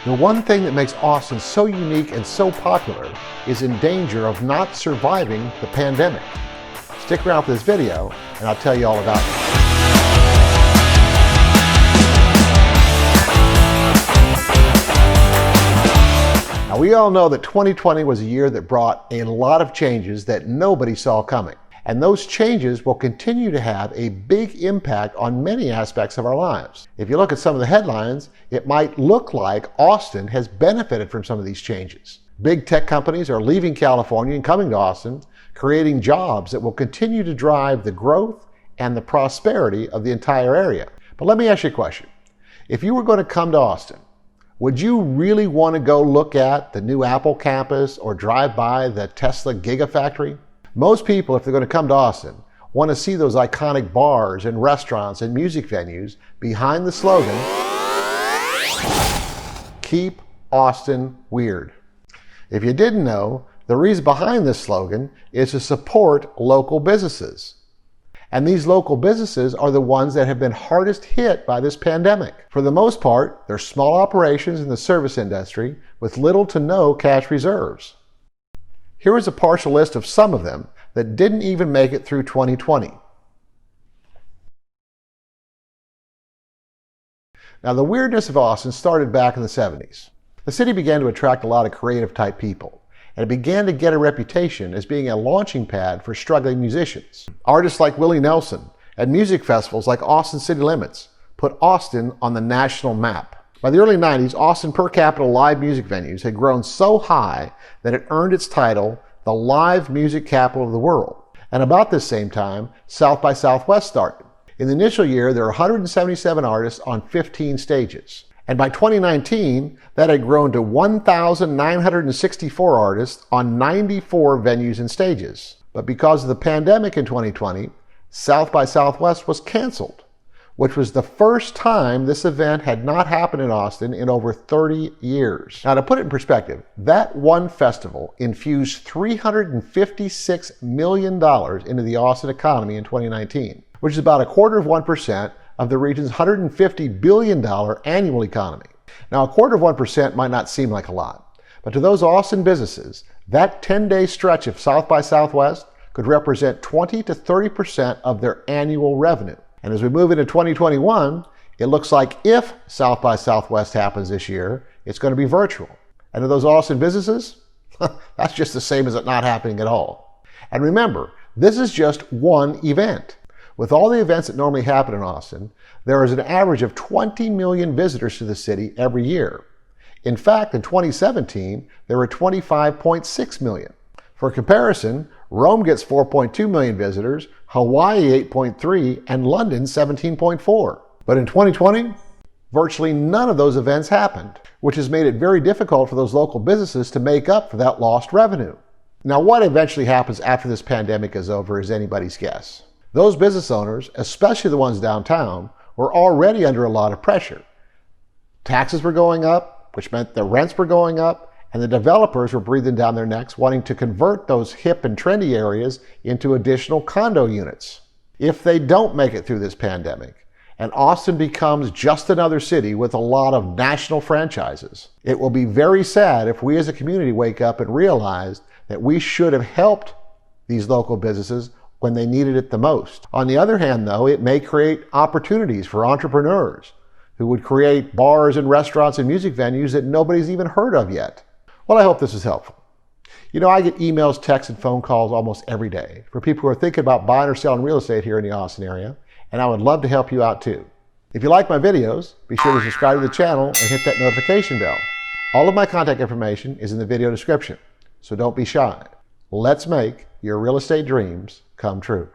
The one thing that makes Austin so unique and so popular is in danger of not surviving the pandemic. Stick around for this video and I'll tell you all about it. Now, we all know that 2020 was a year that brought a lot of changes that nobody saw coming. And those changes will continue to have a big impact on many aspects of our lives. If you look at some of the headlines, it might look like Austin has benefited from some of these changes. Big tech companies are leaving California and coming to Austin, creating jobs that will continue to drive the growth and the prosperity of the entire area. But let me ask you a question. If you were going to come to Austin, would you really want to go look at the new Apple campus or drive by the Tesla Gigafactory? Most people, if they're going to come to Austin, want to see those iconic bars and restaurants and music venues behind the slogan, "Keep Austin Weird." If you didn't know, the reason behind this slogan is to support local businesses. And these local businesses are the ones that have been hardest hit by this pandemic. For the most part, they're small operations in the service industry with little to no cash reserves. Here is a partial list of some of them that didn't even make it through 2020. Now, the weirdness of Austin started back in the 70s. The city began to attract a lot of creative type people, and it began to get a reputation as being a launching pad for struggling musicians. Artists like Willie Nelson and music festivals like Austin City Limits put Austin on the national map. By the early 90s, Austin per capita live music venues had grown so high that it earned its title the live music capital of the world. And about this same time, South by Southwest started. In the initial year, there were 177 artists on 15 stages. And by 2019, that had grown to 1,964 artists on 94 venues and stages. But because of the pandemic in 2020, South by Southwest was canceled, which was the first time this event had not happened in Austin in over 30 years. Now, to put it in perspective, that one festival infused $356 million into the Austin economy in 2019, which is about 1/4% of the region's $150 billion annual economy. Now, 1/4% might not seem like a lot, but to those Austin businesses, that 10-day stretch of South by Southwest could represent 20 to 30% of their annual revenue. And as we move into 2021, it looks like if South by Southwest happens this year, it's going to be virtual. And to those Austin businesses, that's just the same as it not happening at all. And remember, this is just one event. With all the events that normally happen in Austin, there is an average of 20 million visitors to the city every year. In fact, in 2017, there were 25.6 million. For comparison, Rome gets 4.2 million visitors, Hawaii 8.3, and London 17.4. But in 2020, virtually none of those events happened, which has made it very difficult for those local businesses to make up for that lost revenue. Now, what eventually happens after this pandemic is over is anybody's guess. Those business owners, especially the ones downtown, were already under a lot of pressure. Taxes were going up, which meant the rents were going up, and the developers were breathing down their necks wanting to convert those hip and trendy areas into additional condo units. If they don't make it through this pandemic, and Austin becomes just another city with a lot of national franchises, it will be very sad if we as a community wake up and realize that we should have helped these local businesses when they needed it the most. On the other hand, though, it may create opportunities for entrepreneurs who would create bars and restaurants and music venues that nobody's even heard of yet. Well, I hope this is helpful. You know, I get emails, texts, and phone calls almost every day for people who are thinking about buying or selling real estate here in the Austin area, and I would love to help you out too. If you like my videos, be sure to subscribe to the channel and hit that notification bell. All of my contact information is in the video description, so don't be shy. Let's make your real estate dreams come true.